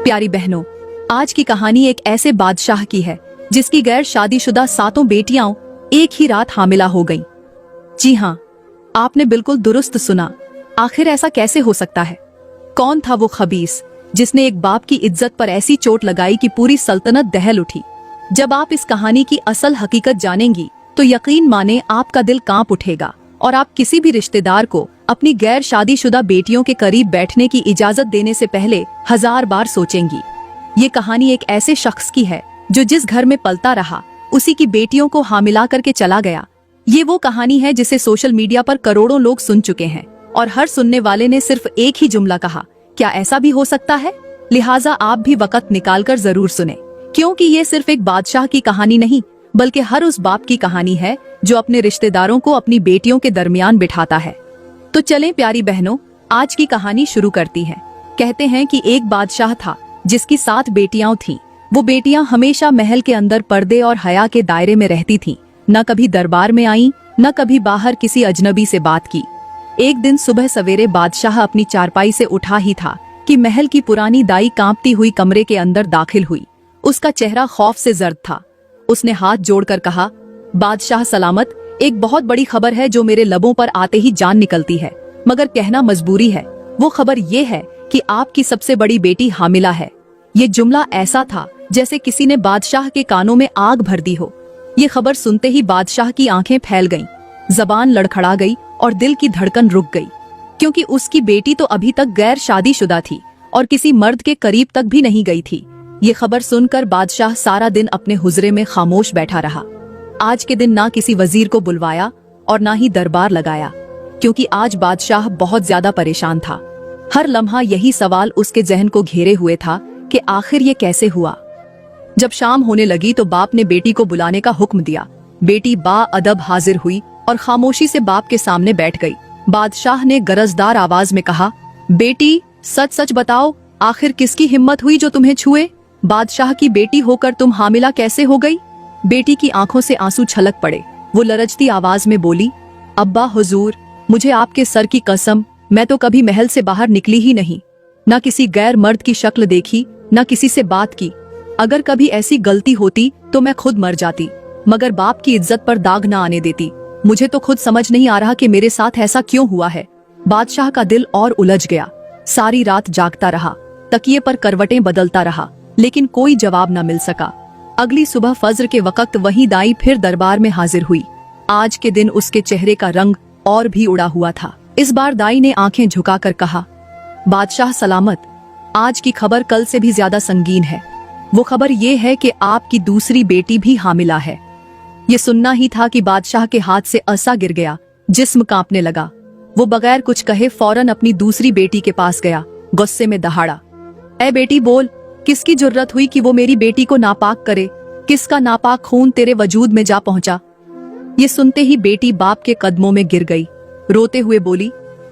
प्यारी बहनों, आज की कहानी एक ऐसे बादशाह की है जिसकी गैर शादीशुदा 7 बेटियां एक ही रात हामिला हो गईं। जी हाँ, आपने बिल्कुल दुरुस्त सुना। आखिर ऐसा कैसे हो सकता है? कौन था वो खबीस जिसने एक बाप की इज्जत पर ऐसी चोट लगाई कि पूरी सल्तनत दहल उठी? जब आप इस कहानी की असल हकीकत जानेंगी तो यकीन माने आपका दिल कांप उठेगा और आप किसी भी रिश्तेदार को अपनी गैर शादीशुदा बेटियों के करीब बैठने की इजाजत देने से पहले 1000 बार सोचेंगी। ये कहानी एक ऐसे शख्स की है जो जिस घर में पलता रहा उसी की बेटियों को हामिला करके चला गया। ये वो कहानी है जिसे सोशल मीडिया पर करोड़ों लोग सुन चुके हैं और हर सुनने वाले ने सिर्फ एक ही जुमला कहा, क्या ऐसा भी हो सकता है? लिहाजा आप भी वक्त निकालकर जरूर सुने, क्योंकि ये सिर्फ एक बादशाह की कहानी नहीं बल्कि हर उस बाप की कहानी है जो अपने रिश्तेदारों को अपनी बेटियों के दरमियान बिठाता है। तो चलें प्यारी बहनों, आज की कहानी शुरू करती हैं। कहते हैं कि एक बादशाह था जिसकी 7 बेटियां थीं। वो बेटियां हमेशा महल के अंदर पर्दे और हया के दायरे में रहती थीं। न कभी दरबार में आईं, न कभी बाहर किसी अजनबी से बात की। एक दिन सुबह सवेरे बादशाह अपनी चारपाई से उठा ही था कि महल की पुरानी दाई कांपती हुई कमरे के अंदर दाखिल हुई। उसका चेहरा खौफ से जर्द था। उसने हाथ जोड़कर कहा, बादशाह सलामत, एक बहुत बड़ी खबर है जो मेरे लबों पर आते ही जान निकलती है, मगर कहना मजबूरी है। वो खबर ये है कि आपकी सबसे बड़ी बेटी हामिला है। ये जुमला ऐसा था जैसे किसी ने बादशाह के कानों में आग भर दी हो। ये खबर सुनते ही बादशाह की आंखें फैल गईं, जबान लड़खड़ा गई और दिल की धड़कन रुक गई, क्योंकि उसकी बेटी तो अभी तक गैर शादीशुदा थी और किसी मर्द के करीब तक भी नहीं गई थी। ये खबर सुनकर बादशाह सारा दिन अपने हुजरे में खामोश बैठा रहा। आज के दिन ना किसी वजीर को बुलवाया और ना ही दरबार लगाया, क्योंकि आज बादशाह बहुत ज्यादा परेशान था। हर लम्हा यही सवाल उसके जहन को घेरे हुए था कि आखिर ये कैसे हुआ। जब शाम होने लगी तो बाप ने बेटी को बुलाने का हुक्म दिया। बेटी बाअदब हाजिर हुई और खामोशी से बाप के सामने बैठ गई। बादशाह ने गरजदार आवाज में कहा, बेटी सच सच बताओ, आखिर किसकी हिम्मत हुई जो तुम्हें छुए? बादशाह की बेटी होकर तुम हामिला कैसे हो गई? बेटी की आंखों से आंसू छलक पड़े। वो लरजती आवाज में बोली, अब्बा हुजूर, मुझे आपके सर की कसम, मैं तो कभी महल से बाहर निकली ही नहीं, न किसी गैर मर्द की शक्ल देखी, न किसी से बात की। अगर कभी ऐसी गलती होती तो मैं खुद मर जाती, मगर बाप की इज्जत पर दाग न आने देती। मुझे तो खुद समझ नहीं आ रहा कि मेरे साथ ऐसा क्यों हुआ है। बादशाह का दिल और उलझ गया। सारी रात जागता रहा, तकिए पर करवटें बदलता रहा, लेकिन कोई जवाब न मिल सका। अगली सुबह फज्र के वक्त वही दाई फिर दरबार में हाजिर हुई। आज के दिन उसके चेहरे का रंग और भी उड़ा हुआ था। इस बार दाई ने आंखें झुकाकर कहा, बादशाह सलामत, आज की खबर कल से भी ज्यादा संगीन है। वो खबर ये है कि आपकी दूसरी बेटी भी हामिला है। ये सुनना ही था कि बादशाह के हाथ से असा गिर गया, जिस्म कांपने लगा। वो बगैर कुछ कहे फौरन अपनी दूसरी बेटी के पास गया, गुस्से में दहाड़ा, ऐ बेटी बोल, किसकी जुर्रत हुई कि वो मेरी बेटी को नापाक करे? किसका नापाक खून तेरे वजूद में जा पहुंचा? ये सुनते ही बेटी बाप के कदमों में गिर गई। रोते हुए बोली,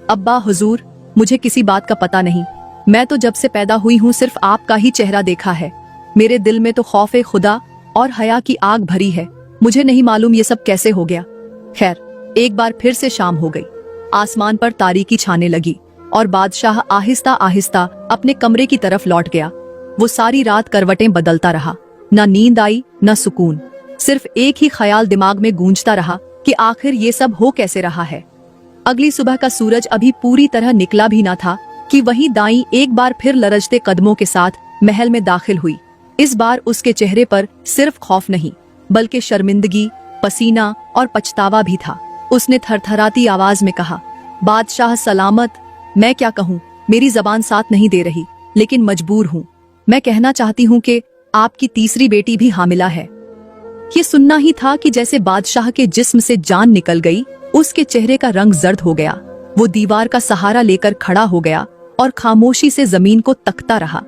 अब्बा हुजूर, मुझे किसी बात का पता नहीं। मैं तो जब से पैदा हुई हूँ सिर्फ आपका ही चेहरा देखा है। मेरे दिल में तो खौफे खुदा और हया की आग भरी है। मुझे नहीं मालूम ये सब कैसे हो गया। खैर, एक बार फिर से शाम हो गई। आसमान पर तारीकी छाने लगी और बादशाह आहिस्ता आहिस्ता अपने कमरे की तरफ लौट गया। वो सारी रात करवटें बदलता रहा। न नींद आई न सुकून। सिर्फ एक ही ख्याल दिमाग में गूंजता रहा कि आखिर ये सब हो कैसे रहा है। अगली सुबह का सूरज अभी पूरी तरह निकला भी न था कि वही दाई एक बार फिर लरजते कदमों के साथ महल में दाखिल हुई। इस बार उसके चेहरे पर सिर्फ खौफ नहीं बल्कि शर्मिंदगी, पसीना और पछतावा भी था। उसने थरथराती आवाज में कहा, बादशाह सलामत, मैं क्या कहूँ, मेरी जबान साथ नहीं दे रही, लेकिन मजबूर हूँ। मैं कहना चाहती हूँ कि आपकी तीसरी बेटी भी हामिला है। ये सुनना ही था कि जैसे बादशाह के जिस्म से जान निकल गई। उसके चेहरे का रंग जर्द हो गया। वो दीवार का सहारा लेकर खड़ा हो गया और खामोशी से जमीन को तकता रहा।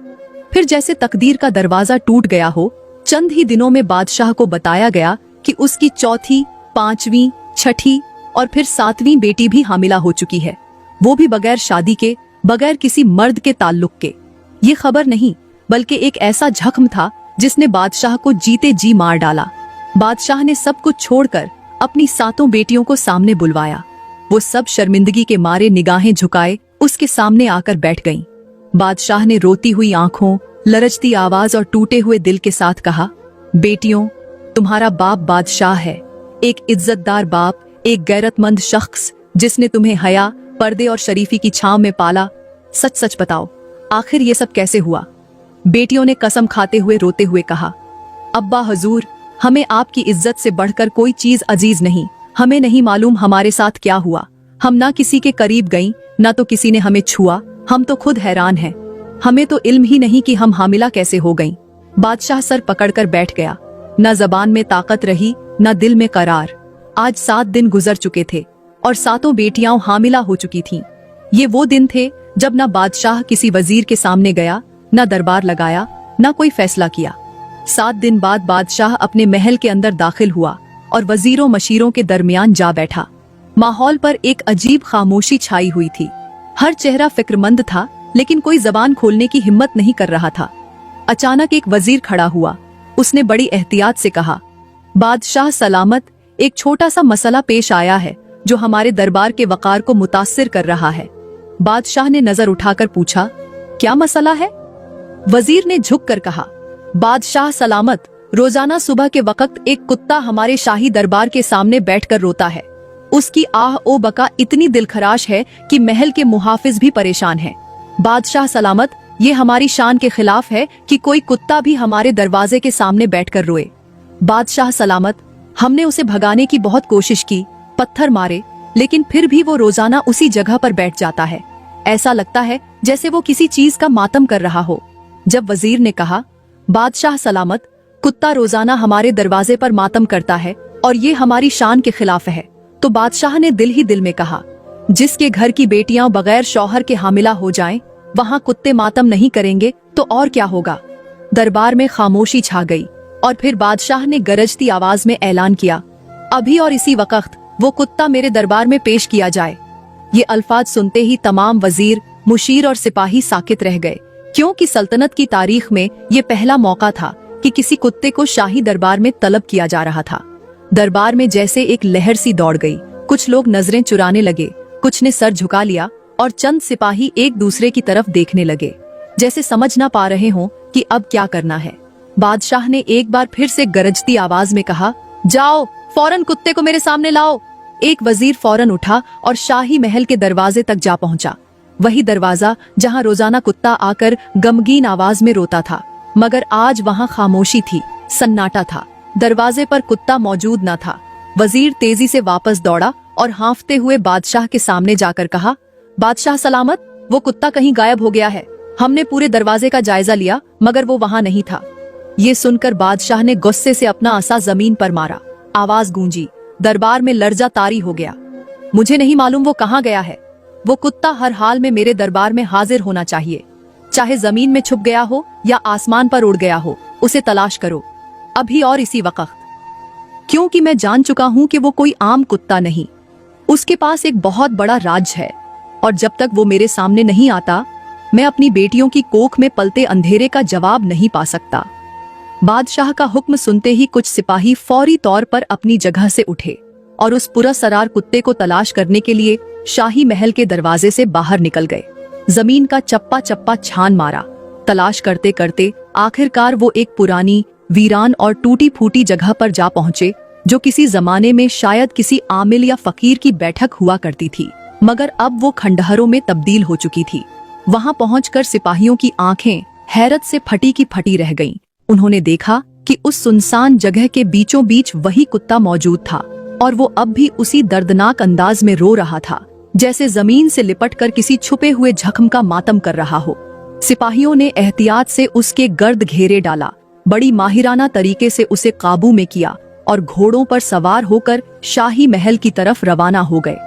फिर जैसे तकदीर का दरवाजा टूट गया हो, चंद ही दिनों में बादशाह को बताया गया कि उसकी चौथी, पांचवी, छठी और फिर 7वीं बेटी भी हामिला हो चुकी है, वो भी बगैर शादी के, बगैर किसी मर्द के ताल्लुक के। ये खबर नहीं बल्कि एक ऐसा जख्म था जिसने बादशाह को जीते जी मार डाला। बादशाह ने सब कुछ छोड़कर अपनी 7 बेटियों को सामने बुलवाया। वो सब शर्मिंदगी के मारे निगाहें झुकाए उसके सामने आकर बैठ गईं। बादशाह ने रोती हुई आंखों, लरजती आवाज और टूटे हुए दिल के साथ कहा, बेटियों, तुम्हारा बाप बादशाह है, एक इज्जतदार बाप, एक गैरतमंद शख्स जिसने तुम्हें हया, पर्दे और शरीफी की छांव में पाला। सच सच बताओ, आखिर ये सब कैसे हुआ? बेटियों ने कसम खाते हुए रोते हुए कहा, अब्बा हजूर, हमें आपकी इज्जत से बढ़कर कोई चीज अजीज नहीं। हमें नहीं मालूम हमारे साथ क्या हुआ। हम ना किसी के करीब गईं, ना तो किसी ने हमें छुआ। हम तो खुद हैरान हैं। हमें तो इल्म ही नहीं कि हम हामिला कैसे हो गईं। बादशाह सर पकड़कर बैठ गया। न जबान में ताकत रही, न दिल में करार। आज 7 दिन गुजर चुके थे और 7 बेटियां हामिला हो चुकी थीं। ये वो दिन थे जब न बादशाह किसी वजीर के सामने गया, न दरबार लगाया, न कोई फैसला किया। 7 दिन बाद बादशाह अपने महल के अंदर दाखिल हुआ और वजीरों मशीरों के दरमियान जा बैठा। माहौल पर एक अजीब खामोशी छाई हुई थी। हर चेहरा फिक्रमंद था, लेकिन कोई जबान खोलने की हिम्मत नहीं कर रहा था। अचानक एक वजीर खड़ा हुआ। उसने बड़ी एहतियात से कहा, बादशाह सलामत, एक छोटा सा मसला पेश आया है जो हमारे दरबार के वकार को मुतासिर कर रहा है। बादशाह ने नजर उठाकर पूछा, क्या मसला है? वजीर ने झुककर कहा, बादशाह सलामत, रोजाना सुबह के वक्त एक कुत्ता हमारे शाही दरबार के सामने बैठकर रोता है। उसकी आह ओ बका इतनी दिलखराश है कि महल के मुहाफिज भी परेशान हैं। बादशाह सलामत, ये हमारी शान के खिलाफ है कि कोई कुत्ता भी हमारे दरवाजे के सामने बैठकर रोए। बादशाह सलामत, हमने उसे भगाने की बहुत कोशिश की, पत्थर मारे, लेकिन फिर भी वो रोजाना उसी जगह पर बैठ जाता है। ऐसा लगता है जैसे वो किसी चीज का मातम कर रहा हो। जब वजीर ने कहा, बादशाह सलामत, कुत्ता रोजाना हमारे दरवाजे पर मातम करता है और ये हमारी शान के खिलाफ है, तो बादशाह ने दिल ही दिल में कहा, जिसके घर की बेटियां बगैर शौहर के हामिला हो जाएं, वहां कुत्ते मातम नहीं करेंगे तो और क्या होगा। दरबार में खामोशी छा गई और फिर बादशाह ने गरजती आवाज में ऐलान किया, अभी और इसी वक्त वो कुत्ता मेरे दरबार में पेश किया जाए। ये अल्फाज सुनते ही तमाम वजीर, मुशीर और सिपाही साकित रह गए, क्योंकि सल्तनत की तारीख में ये पहला मौका था कि किसी कुत्ते को शाही दरबार में तलब किया जा रहा था। दरबार में जैसे एक लहर सी दौड़ गई। कुछ लोग नजरें चुराने लगे, कुछ ने सर झुका लिया और चंद सिपाही एक दूसरे की तरफ देखने लगे, जैसे समझ ना पा रहे हों कि अब क्या करना है। बादशाह ने एक बार फिर से गरजती आवाज में कहा, जाओ, फौरन कुत्ते को मेरे सामने लाओ। एक वजीर फौरन उठा और शाही महल के दरवाजे तक जा पहुंचा। वही दरवाजा जहां रोजाना कुत्ता आकर गमगीन आवाज में रोता था, मगर आज वहां खामोशी थी, सन्नाटा था। दरवाजे पर कुत्ता मौजूद न था। वजीर तेजी से वापस दौड़ा और हांफते हुए बादशाह के सामने जाकर कहा, बादशाह सलामत, वो कुत्ता कहीं गायब हो गया है। हमने पूरे दरवाजे का जायजा लिया, मगर वो वहां नहीं था। ये सुनकर बादशाह ने गुस्से से अपना असा जमीन पर मारा। आवाज गूंजी, दरबार में लर्जा तारी हो गया। मुझे नहीं मालूम वो कहाँ गया है। वो कुत्ता हर हाल में मेरे दरबार में हाजिर होना चाहिए, चाहे जमीन में छुप गया हो या आसमान पर उड़ गया हो। उसे तलाश करो, अभी और इसी वक्त, क्योंकि मैं जान चुका हूं कि वो कोई आम कुत्ता नहीं। उसके पास एक बहुत बड़ा राज है और जब तक वो मेरे सामने नहीं आता, मैं अपनी बेटियों की कोख में पलते अंधेरे का जवाब नहीं पा सकता। बादशाह का हुक्म सुनते ही कुछ सिपाही फौरी तौर पर अपनी जगह से उठे और उस पुरअसरार कुत्ते को तलाश करने के लिए शाही महल के दरवाजे से बाहर निकल गए। जमीन का चप्पा चप्पा छान मारा। तलाश करते करते आखिरकार वो एक पुरानी, वीरान और टूटी फूटी जगह पर जा पहुंचे, जो किसी जमाने में शायद किसी आमिल या फकीर की बैठक हुआ करती थी, मगर अब वो खंडहरों में तब्दील हो चुकी थी। वहां पहुंचकर सिपाहियों की आंखें हैरत से फटी की फटी रह गईं। उन्होंने देखा कि उस सुनसान जगह के बीचों बीच वही कुत्ता मौजूद था और वो अब भी उसी दर्दनाक अंदाज में रो रहा था, जैसे जमीन से लिपटकर किसी छुपे हुए जख्म का मातम कर रहा हो। सिपाहियों ने एहतियात से उसके गर्द घेरे डाला, बड़ी माहिराना तरीके से उसे काबू में किया और घोड़ों पर सवार होकर शाही महल की तरफ रवाना हो गए।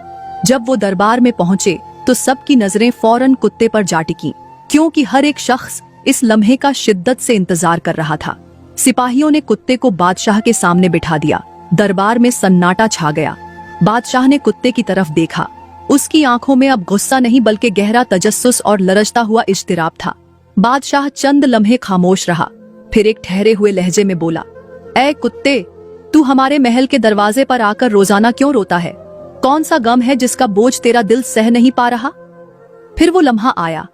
जब वो दरबार में पहुंचे तो सबकी नजरें फौरन कुत्ते पर जा टिकीं, क्योंकि हर एक शख्स इस लम्हे का शिद्दत से इंतजार कर रहा था। सिपाहियों ने कुत्ते को बादशाह के सामने बिठा दिया। दरबार में सन्नाटा छा गया। बादशाह ने कुत्ते की तरफ देखा। उसकी आंखों में अब गुस्सा नहीं बल्कि गहरा तजस्सुस और लरजता हुआ इज्तिराब था। बादशाह चंद लम्हे खामोश रहा, फिर एक ठहरे हुए लहजे में बोला, ऐ कुत्ते, तू हमारे महल के दरवाजे पर आकर रोजाना क्यों रोता है? कौन सा गम है जिसका बोझ तेरा दिल सह नहीं पा रहा? फिर वो लम्हा आया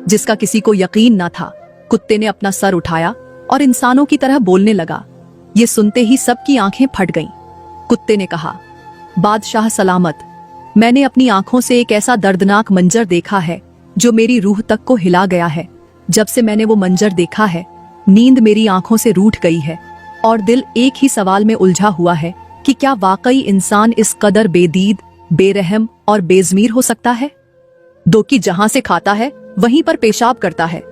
जिसका किसी को यकीन न था। कुत्ते ने अपना सर उठाया और इंसानों की तरह बोलने लगा। ये सुनते ही सबकी आंखें फट गईं। कुत्ते ने कहा, बादशाह सलामत, मैंने अपनी आंखों से एक ऐसा दर्दनाक मंजर देखा है जो मेरी रूह तक को हिला गया है। जब से मैंने वो मंजर देखा है, नींद मेरी आंखों से रूठ गई है और दिल एक ही सवाल में उलझा हुआ है कि क्या वाकई इंसान इस कदर बेदीद, बेरहम और बेज़मीर हो सकता है? दो कि जहां से खाता है वहीं पर पेशाब करता है।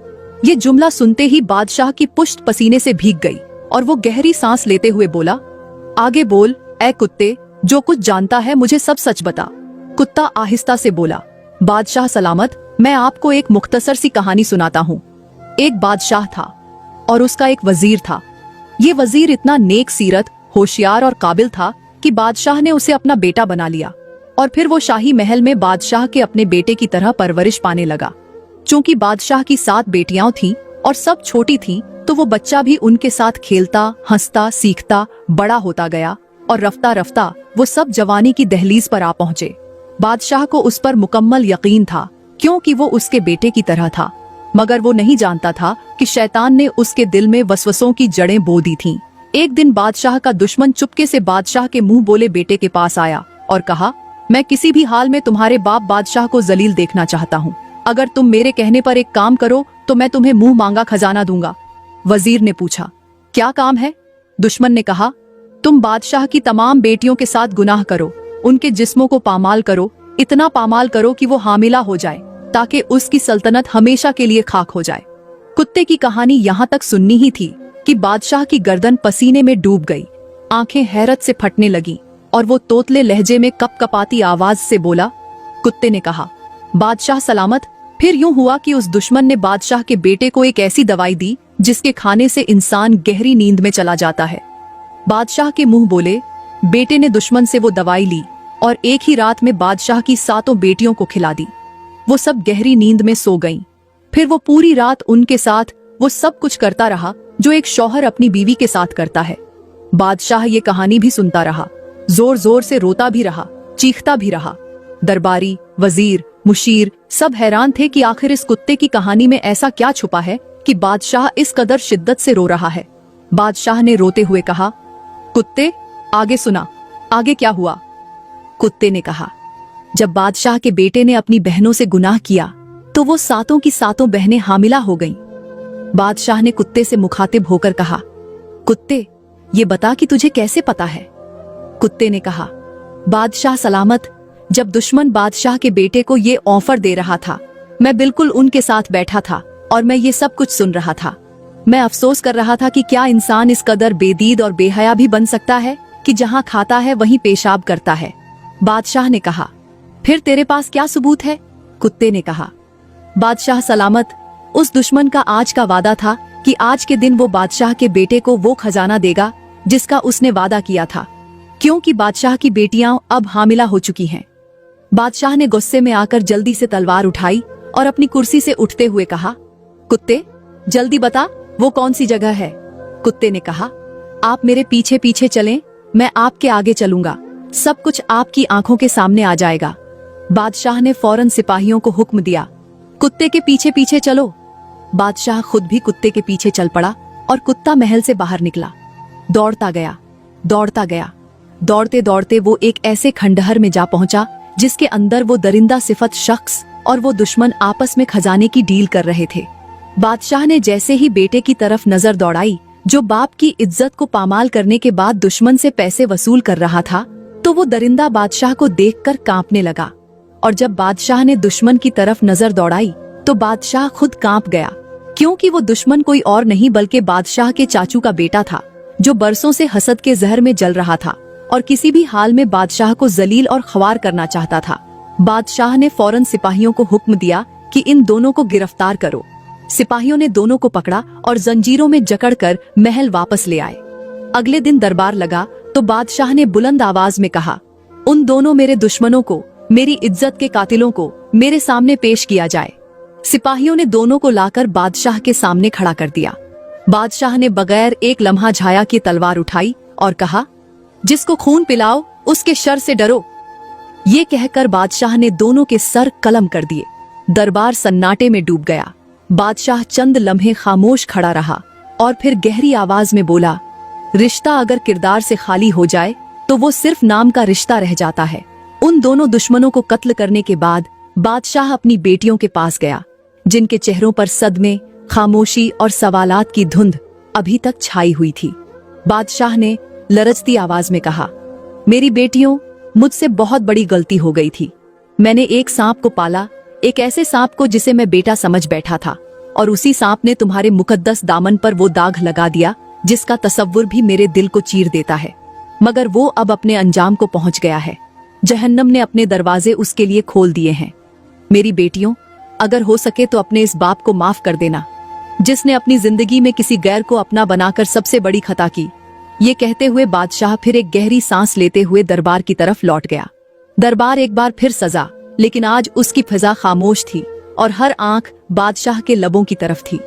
ये जुमला सुनते ही बादशाह की पुश्त पसीने से भीग गई और वो गहरी सांस लेते हुए बोला, आगे बोल ऐ कुत्ते, जो कुछ जानता है मुझे सब सच बता। कुत्ता आहिस्ता से बोला, बादशाह सलामत, मैं आपको एक मुख्तसर सी कहानी सुनाता हूँ। एक बादशाह था और उसका एक वजीर था। ये वजीर इतना नेक सीरत, होशियार और काबिल था कि बादशाह ने उसे अपना बेटा बना लिया और फिर वो शाही महल में बादशाह के अपने बेटे की तरह परवरिश पाने लगा। चूंकि बादशाह की 7 बेटियां थीं और सब छोटी थीं, तो वो बच्चा भी उनके साथ खेलता, हंसता, सीखता, बड़ा होता गया और रफ्ता रफ्ता वो सब जवानी की दहलीज पर आ पहुंचे। बादशाह को उस पर मुकम्मल यकीन था, क्योंकि वो उसके बेटे की तरह था, मगर वो नहीं जानता था कि शैतान ने उसके दिल में वसवसों की जड़ें बो दी थीं। एक दिन बादशाह का दुश्मन चुपके से बादशाह के मुंह बोले बेटे के पास आया और कहा, मैं किसी भी हाल में तुम्हारे बाप बादशाह को जलील देखना चाहता हूँ। अगर तुम मेरे कहने पर एक काम करो तो मैं तुम्हें मुंह मांगा खजाना दूंगा। वजीर ने पूछा, क्या काम है? दुश्मन ने कहा, तुम बादशाह की तमाम बेटियों के साथ गुनाह करो, उनके जिस्मों को पामाल करो, इतना पामाल करो कि वो हामिला हो जाए, ताकि उसकी सल्तनत हमेशा के लिए खाक हो जाए। कुत्ते की कहानी यहाँ तक सुननी ही थी कि बादशाह की गर्दन पसीने में डूब गई, आंखें हैरत से फटने लगी और वो तोतले लहजे में कपकपाती आवाज से बोला। कुत्ते ने कहा, बादशाह सलामत, फिर यूं हुआ कि उस दुश्मन ने बादशाह के बेटे को एक ऐसी दवाई दी जिसके खाने से इंसान गहरी नींद में चला जाता है। बादशाह के मुंह बोले, बेटे ने दुश्मन से वो दवाई ली और एक ही रात में बादशाह की 7 बेटियों को खिला दी। वो सब गहरी नींद में सो गईं। फिर वो पूरी रात उनके साथ वो सब कुछ करता रहा जो एक शौहर अपनी बीवी के साथ करता है। बादशाह ये कहानी भी सुनता रहा, जोर जोर से रोता भी रहा, चीखता भी रहा। दरबारी, वजीर, मुशीर सब हैरान थे कि आखिर इस कुत्ते की कहानी में ऐसा क्या छुपा है कि बादशाह इस कदर शिद्दत से रो रहा है। बादशाह ने रोते हुए कहा, कुत्ते, आगे सुना, आगे क्या हुआ? कुत्ते ने कहा, जब बादशाह के बेटे ने अपनी बहनों से गुनाह किया तो वो 7 की 7 बहनें हामिला हो गईं। बादशाह ने कुत्ते से मुखातिब होकर कहा, कुत्ते, ये बता कि तुझे कैसे पता है? कुत्ते ने कहा, बादशाह सलामत, जब दुश्मन बादशाह के बेटे को ये ऑफर दे रहा था, मैं बिल्कुल उनके साथ बैठा था और मैं ये सब कुछ सुन रहा था। मैं अफसोस कर रहा था कि क्या इंसान इस कदर बेदीद और बेहया भी बन सकता है कि जहाँ खाता है वहीं पेशाब करता है। बादशाह ने कहा, फिर तेरे पास क्या सबूत है? कुत्ते ने कहा, बादशाह सलामत, उस दुश्मन का आज का वादा था कि आज के दिन वो बादशाह के बेटे को वो खजाना देगा जिसका उसने वादा किया था, क्योंकि बादशाह की बेटियां अब हामिला हो चुकी हैं। बादशाह ने गुस्से में आकर जल्दी से तलवार उठाई और अपनी कुर्सी से उठते हुए कहा, कुत्ते, जल्दी बता वो कौन सी जगह है? कुत्ते ने कहा, आप मेरे पीछे पीछे चलें, मैं आपके आगे चलूंगा, सब कुछ आपकी आंखों के सामने आ जाएगा। बादशाह ने फौरन सिपाहियों को हुक्म दिया, कुत्ते के पीछे पीछे चलो। बादशाह खुद भी कुत्ते के पीछे चल पड़ा और कुत्ता महल से बाहर निकला। दौड़ता गया, दौड़ता गया, दौड़ते दौड़ते वो एक ऐसे खंडहर में जा पहुंचा जिसके अंदर वो दरिंदा सिफत शख्स और वो दुश्मन आपस में खजाने की डील कर रहे थे। बादशाह ने जैसे ही बेटे की तरफ नजर दौड़ाई, जो बाप की इज्जत को पामाल करने के बाद दुश्मन से पैसे वसूल कर रहा था, तो वो दरिंदा बादशाह को देखकर कांपने लगा। और जब बादशाह ने दुश्मन की तरफ नजर दौड़ाई तो बादशाह खुद कांप गया, क्योंकि वो दुश्मन कोई और नहीं बल्कि बादशाह के चाचू का बेटा था, जो बरसों से हसद के जहर में जल रहा था और किसी भी हाल में बादशाह को जलील और ख्वार करना चाहता था। बादशाह ने फौरन सिपाहियों को हुक्म दिया कि इन दोनों को गिरफ्तार करो। सिपाहियों ने दोनों को पकड़ा और जंजीरों में जकड़कर महल वापस ले आए। अगले दिन दरबार लगा तो बादशाह ने बुलंद आवाज में कहा, उन दोनों मेरे दुश्मनों को, मेरी इज्जत के कातिलों को मेरे सामने पेश किया जाए। सिपाहियों ने दोनों को लाकर बादशाह के सामने खड़ा कर दिया। बादशाह ने बगैर एक लम्हा झाया की तलवार उठाई और कहा, जिसको खून पिलाओ उसके शर से डरो। ये कहकर बादशाह ने दोनों के सर कलम कर दिए। दरबार सन्नाटे में डूब गया। बादशाह चंद लम्हे खामोश खड़ा रहा और फिर गहरी आवाज में बोला, रिश्ता अगर किरदार से खाली हो जाए तो वो सिर्फ नाम का रिश्ता रह जाता है। उन दोनों दुश्मनों को कत्ल करने के बाद बादशाह अपनी बेटियों के पास गया, जिनके चेहरों पर सदमे, खामोशी और सवालात की धुंध अभी तक छाई हुई थी। बादशाह ने लरजती आवाज में कहा, मेरी बेटियों, मुझसे बहुत बड़ी गलती हो गई थी। मैंने एक सांप को पाला, एक ऐसे सांप को जिसे मैं बेटा समझ बैठा था, और उसी सांप ने तुम्हारे मुकद्दस दामन पर वो दाग लगा दिया जिसका तसव्वुर भी मेरे दिल को चीर देता है। मगर वो अब अपने अंजाम को पहुंच गया है। जहन्नम ने अपने दरवाजे उसके लिए खोल दिए हैं। मेरी बेटियों, अगर हो सके तो अपने इस बाप को माफ कर देना, जिसने अपनी जिंदगी में किसी गैर को अपना बनाकर सबसे बड़ी खता की। ये कहते हुए बादशाह फिर एक गहरी सांस लेते हुए दरबार की तरफ लौट गया। दरबार एक बार फिर सजा, लेकिन आज उसकी फिजा खामोश थी और हर आंख बादशाह के लबों की तरफ थी।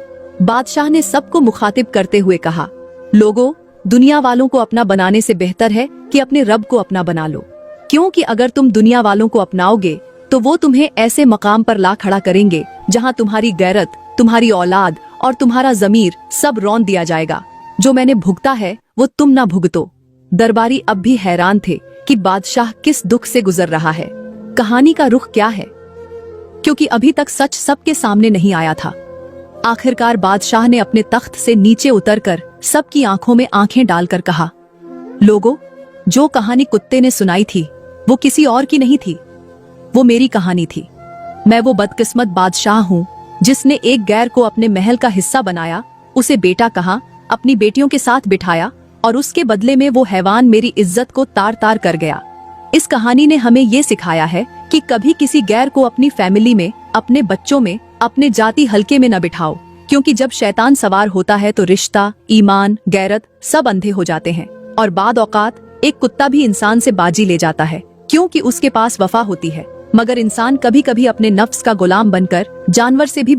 बादशाह ने सबको मुखातिब करते हुए कहा, लोगों, दुनिया वालों को अपना बनाने से बेहतर है कि अपने रब को अपना बना लो, क्योंकि अगर तुम दुनिया वालों को अपनाओगे तो वो तुम्हें ऐसे मकाम पर ला खड़ा करेंगे जहां तुम्हारी गैरत, तुम्हारी औलाद और तुम्हारा ज़मीर सब रौंद दिया जाएगा। जो मैंने भुगता है वो तुम ना भुगतो। दरबारी अब भी हैरान थे कि बादशाह किस दुख से गुजर रहा है, कहानी का रुख क्या है, क्योंकि अभी तक सच सबके सामने नहीं आया था। आखिरकार बादशाह ने अपने तख्त से नीचे उतरकर सबकी आंखों में आंखें डालकर कहा, लोगों, जो कहानी कुत्ते ने सुनाई थी वो किसी और की नहीं थी, वो मेरी कहानी थी। मैं वो बदकिस्मत बादशाह हूँ जिसने एक गैर को अपने महल का हिस्सा बनाया, उसे बेटा कहा, अपनी बेटियों के साथ बिठाया और उसके बदले में वो हैवान मेरी इज्जत को तार तार कर गया। इस कहानी ने हमें ये सिखाया है कि कभी किसी गैर को अपनी फैमिली में, अपने बच्चों में, अपने जाति हल्के में न बिठाओ, क्योंकि जब शैतान सवार होता है तो रिश्ता, ईमान, गैरत सब अंधे हो जाते हैं। और बाद औकात एक कुत्ता भी इंसान से बाजी ले जाता है, क्योंकि उसके पास वफा होती है, मगर इंसान कभी कभी अपने नफ्स का गुलाम बनकर जानवर से भी